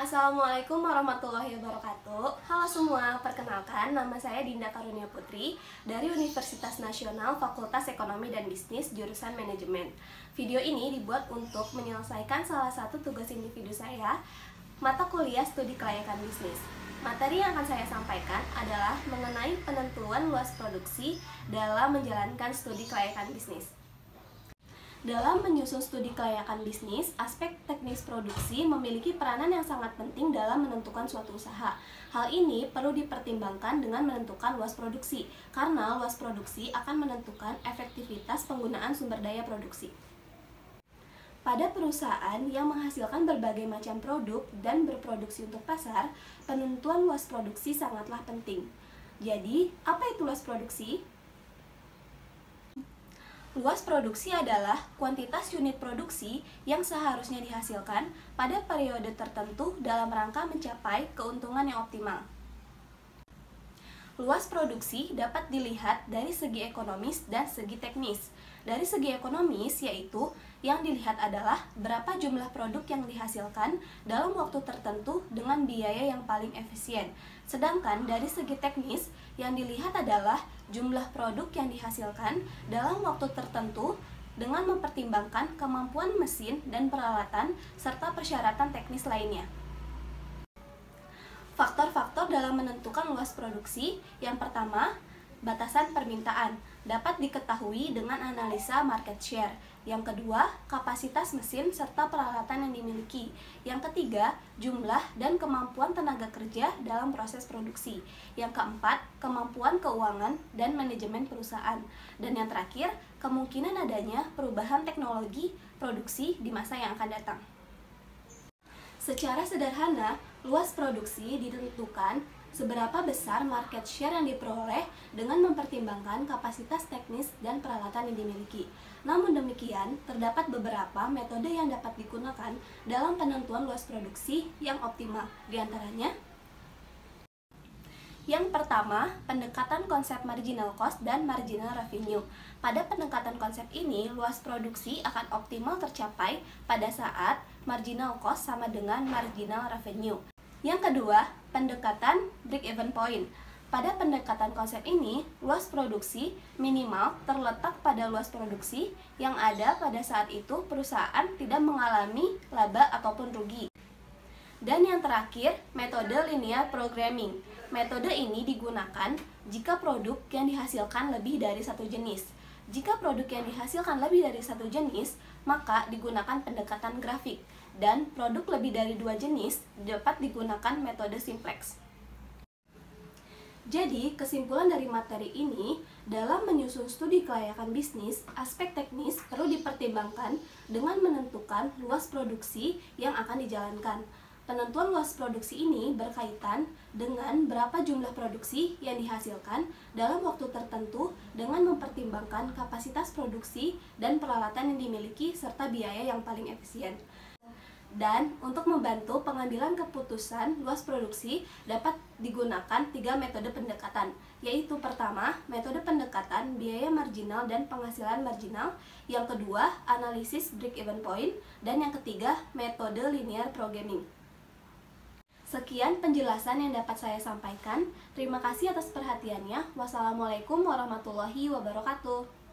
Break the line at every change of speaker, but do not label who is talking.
Assalamualaikum warahmatullahi wabarakatuh. Halo semua, perkenalkan nama saya Dinda Karunia Putri dari Universitas Nasional Fakultas Ekonomi dan Bisnis jurusan Manajemen. Video ini dibuat untuk menyelesaikan salah satu tugas individu saya, mata kuliah studi kelayakan bisnis. Materi yang akan saya sampaikan adalah mengenai penentuan luas produksi dalam menjalankan studi kelayakan bisnis. Dalam menyusun studi kelayakan bisnis, aspek teknis produksi memiliki peranan yang sangat penting dalam menentukan suatu usaha. Hal ini perlu dipertimbangkan dengan menentukan luas produksi, karena luas produksi akan menentukan efektivitas penggunaan sumber daya produksi. Pada perusahaan yang menghasilkan berbagai macam produk dan berproduksi untuk pasar, penentuan luas produksi sangatlah penting. Jadi, apa itu luas produksi? Luas produksi adalah kuantitas unit produksi yang seharusnya dihasilkan pada periode tertentu dalam rangka mencapai keuntungan yang optimal. Luas produksi dapat dilihat dari segi ekonomis dan segi teknis. Dari segi ekonomis, yaitu yang dilihat adalah berapa jumlah produk yang dihasilkan dalam waktu tertentu dengan biaya yang paling efisien. Sedangkan dari segi teknis, yang dilihat adalah jumlah produk yang dihasilkan dalam waktu tertentu dengan mempertimbangkan kemampuan mesin dan peralatan serta persyaratan teknis lainnya. Faktor-faktor dalam menentukan luas produksi, yang pertama, batasan permintaan dapat diketahui dengan analisa market share. Yang kedua, kapasitas mesin serta peralatan yang dimiliki. Yang ketiga, jumlah dan kemampuan tenaga kerja dalam proses produksi. Yang keempat, kemampuan keuangan dan manajemen perusahaan. Dan yang terakhir, kemungkinan adanya perubahan teknologi produksi di masa yang akan datang. Secara sederhana, luas produksi ditentukan seberapa besar market share yang diperoleh dengan mempertimbangkan kapasitas teknis dan peralatan yang dimiliki. Namun demikian, terdapat beberapa metode yang dapat digunakan dalam penentuan luas produksi yang optimal. Di antaranya, yang pertama, pendekatan konsep marginal cost dan marginal revenue. Pada pendekatan konsep ini, luas produksi akan optimal tercapai pada saat marginal cost sama dengan marginal revenue. Yang kedua, pendekatan break-even point. Pada pendekatan konsep ini, luas produksi minimal terletak pada luas produksi yang ada pada saat itu perusahaan tidak mengalami laba ataupun rugi. Dan yang terakhir, metode linear programming. Metode ini digunakan jika produk yang dihasilkan lebih dari satu jenis. Jika produk yang dihasilkan lebih dari satu jenis, maka digunakan pendekatan grafik. Dan produk lebih dari dua jenis dapat digunakan metode simplex. Jadi, kesimpulan dari materi ini, dalam menyusun studi kelayakan bisnis, aspek teknis perlu dipertimbangkan dengan menentukan luas produksi yang akan dijalankan. Penentuan luas produksi ini berkaitan dengan berapa jumlah produksi yang dihasilkan dalam waktu tertentu dengan mempertimbangkan kapasitas produksi dan peralatan yang dimiliki serta biaya yang paling efisien. Dan untuk membantu pengambilan keputusan luas produksi dapat digunakan 3 metode pendekatan, yaitu pertama, metode pendekatan biaya marginal dan penghasilan marginal, yang kedua, analisis break-even point, dan yang ketiga, metode linear programming. Sekian penjelasan yang dapat saya sampaikan. Terima kasih atas perhatiannya. Wassalamualaikum warahmatullahi wabarakatuh.